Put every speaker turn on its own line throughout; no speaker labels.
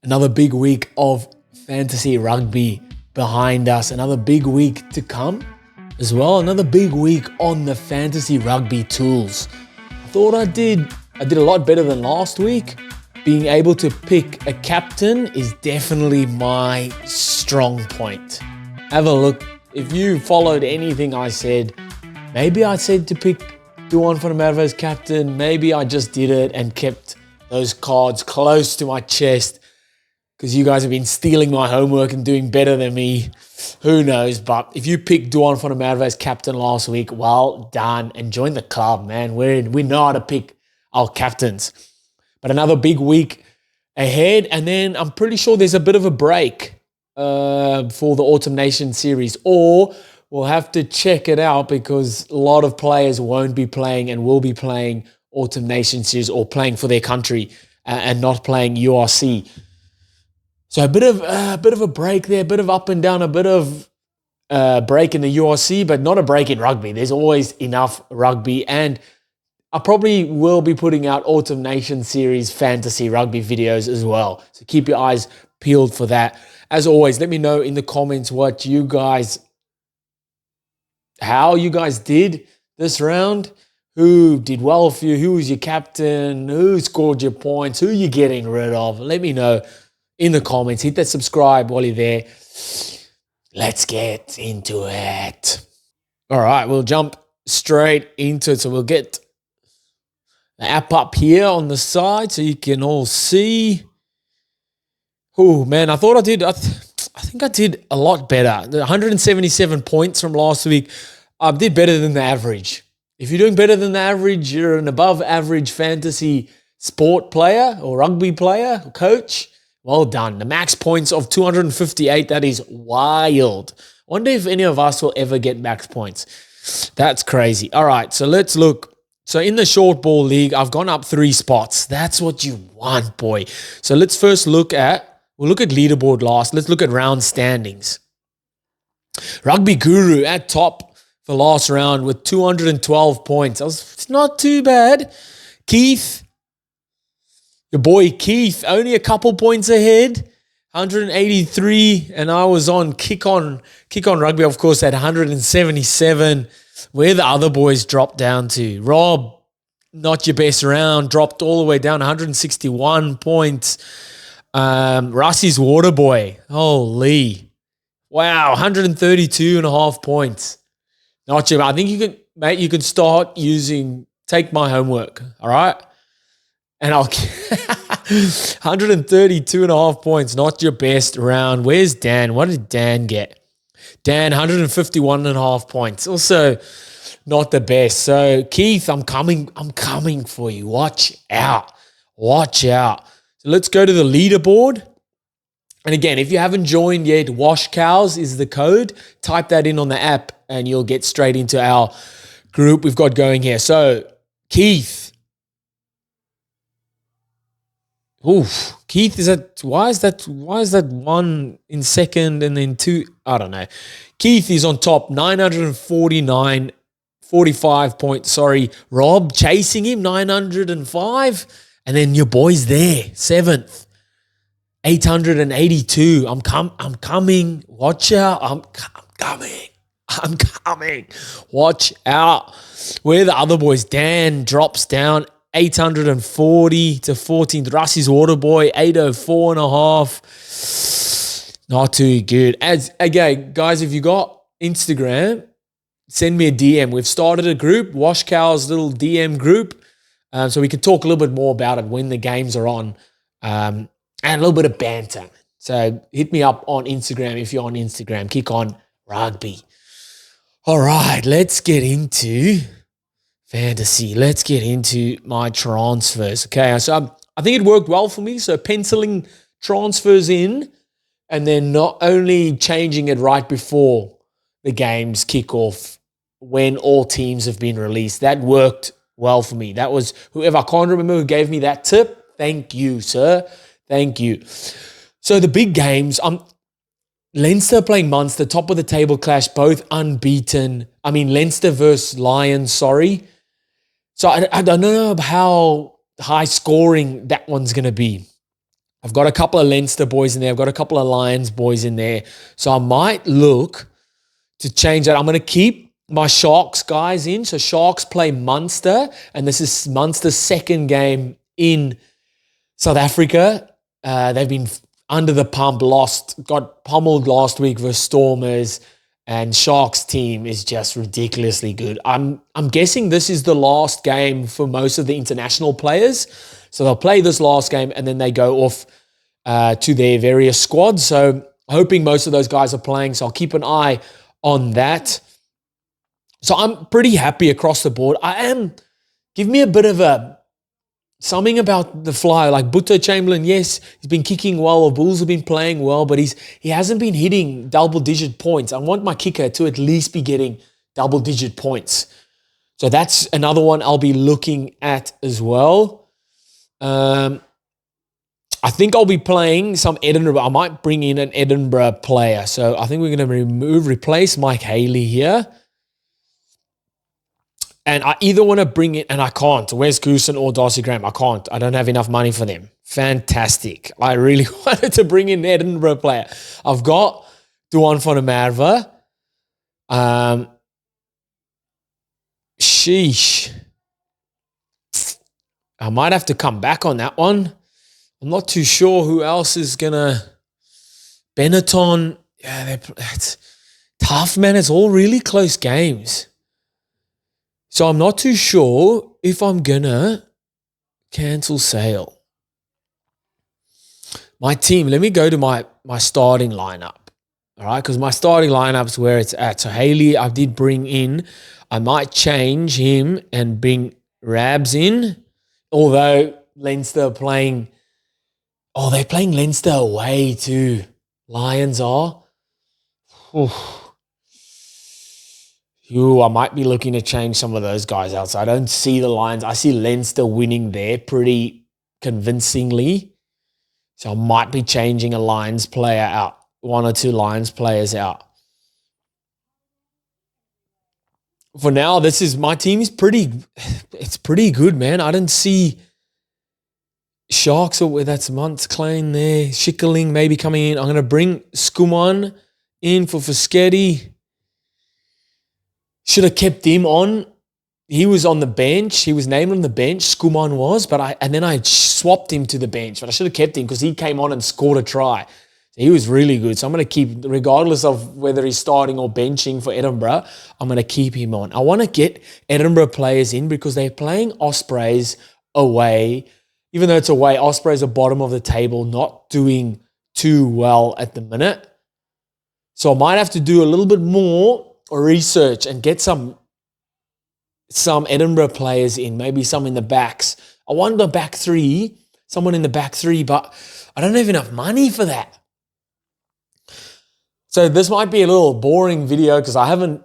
Another big week of fantasy rugby behind us. Another big week to come as well. Another big week on the fantasy rugby tools. I thought I did a lot better than last week. Being able to pick a captain is definitely my strong point. Have a look. If you followed anything I said, maybe I said to pick Duan van der Merwe as captain. Maybe I just did it and kept those cards close to my chest because you guys have been stealing my homework and doing better than me. Who knows? But if you picked Duan van der Merwe as captain last week, well done. And join the club, man. We know how to pick our captains. But another big week ahead. And then I'm pretty sure there's a bit of a break for the Autumn Nation series. Or we'll have to check it out because a lot of players won't be playing and will be playing Autumn Nation series or playing for their country and not playing URC. So a bit of a break there, a bit of up and down, a bit of break in the URC, but not a break in rugby. There's always enough rugby, and I probably will be putting out Autumn Nation Series fantasy rugby videos as well. So keep your eyes peeled for that. As always, let me know in the comments how you guys did this round. Who did well for you? Who was your captain? Who scored your points? Who are you getting rid of? Let me know in the comments. Hit that subscribe while you're there. Let's get into it. All right, we'll jump straight into it. So we'll get the app up here on the side so you can all see. Oh, man, I think I did a lot better. The 177 points from last week. I did better than the average. If you're doing better than the average, you're an above average fantasy sport player or rugby player or coach. Well done. The max points of 258, that is wild. Wonder if any of us will ever get max points. That's crazy. All right, so let's look. So in the short ball league, I've gone up 3 spots. That's what you want, boy. So let's first we'll look at leaderboard last. Let's look at round standings. Rugby Guru at top for last round with 212 points. It's not too bad. Keith, your boy Keith, only a couple points ahead, 183, and I was on Kick on Rugby, of course, at 177. Where the other boys dropped down to. Rob, not your best round, dropped all the way down, 161 points. Russie's Waterboy, holy, wow, 132 and a half points. Not your, I think you can start using, take my homework, all right? And I'll 132 and a half points, not your best round. Where's Dan? What did Dan get? Dan, 151 and a half points. Also, not the best. So, Keith, I'm coming for you. Watch out. So let's go to the leaderboard. And again, if you haven't joined yet, Wash Cows is the code. Type that in on the app and you'll get straight into our group we've got going here. So, Keith. Oof. Keith, why is that one in second and then 2? I don't know. Keith is on top, 45 points. Rob chasing him, 905. And then your boy's there, 7th, 882. I'm coming. Watch out. I'm coming. Watch out. Where the other boys? Dan drops down, 840 to 14th. Russie's Waterboy, 804 and a half. Not too good. Again, guys, if you got Instagram, send me a DM. We've started a group, Wash Cow's little DM group, so we can talk a little bit more about it when the games are on, and a little bit of banter. So hit me up on Instagram if you're on Instagram. Kick on Rugby. All right, let's get into fantasy. Let's get into my transfers. Okay, so I think it worked well for me. So penciling transfers in and then not only changing it right before the games kick off when all teams have been released. That worked well for me. That was whoever, I can't remember who gave me that tip. Thank you, sir. Thank you. So the big games, Leinster playing Munster, top of the table clash, both unbeaten. Leinster versus Lions, sorry. So I don't know how high scoring that one's going to be. I've got a couple of Leinster boys in there. I've got a couple of Lions boys in there. So I might look to change that. I'm going to keep my Sharks guys in. So Sharks play Munster, and this is Munster's second game in South Africa. They've been under the pump, got pummeled last week versus Stormers, and Sharks team is just ridiculously good. I'm guessing this is the last game for most of the international players. So they'll play this last game and then they go off to their various squads. So hoping most of those guys are playing. So I'll keep an eye on that. So I'm pretty happy across the board. Give me a bit of something about the flyer, like Butto Chamberlain. Yes, he's been kicking well. The Bulls have been playing well, but he hasn't been hitting double-digit points. I want my kicker to at least be getting double-digit points. So that's another one I'll be looking at as well. I think I'll be playing some Edinburgh. I might bring in an Edinburgh player. So I think we're going to replace Mike Haley here. And I either want to bring in, and I can't, Wes Goosen or Darcy Graham. I can't. I don't have enough money for them. Fantastic. I really wanted to bring in an Edinburgh player. I've got Duan van der Merwe. Sheesh. I might have to come back on that one. I'm not too sure who else is going to... Benetton. Yeah, it's tough, man. It's all really close games. So I'm not too sure if I'm going to cancel sale. My team, let me go to my starting lineup. All right, because my starting lineup's where it's at. So Haley, I did bring in. I might change him and bring Rabs in. Although Leinster are playing... Oh, they're playing Leinster away too. Lions are. I might be looking to change some of those guys out. So I don't see the Lions. I see Leinster winning there pretty convincingly. So I might be changing a Lions player out. One or two Lions players out. For now, my team is it's pretty good, man. I don't see Sharks, that's Muntz Klein there. Schickerling maybe coming in. I'm going to bring Skuman in for Fischetti. Should have kept him on. He was on the bench. He was named on the bench. Skuman was, and then I swapped him to the bench. But I should have kept him because he came on and scored a try. So he was really good. So I'm going to keep, regardless of whether he's starting or benching for Edinburgh, I'm going to keep him on. I want to get Edinburgh players in because they're playing Ospreys away. Even though it's away, Ospreys are bottom of the table, not doing too well at the minute. So I might have to do a little bit more research and get some Edinburgh players in, maybe some in the backs. I want the back three, someone in the back three, but I don't have enough money for that. So this might be a little boring video because I haven't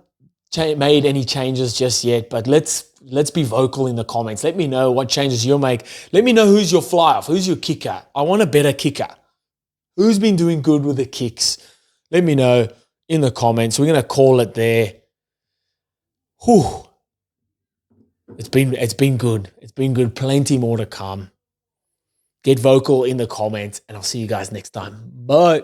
made any changes just yet, but let's be vocal in the comments. Let me know what changes you'll make. Let me know who's your fly-off, who's your kicker. I want a better kicker. Who's been doing good with the kicks? Let me know in the comments. We're going to call it there. Whew. It's been good. It's been good. Plenty more to come. Get vocal in the comments, and I'll see you guys next time. Bye.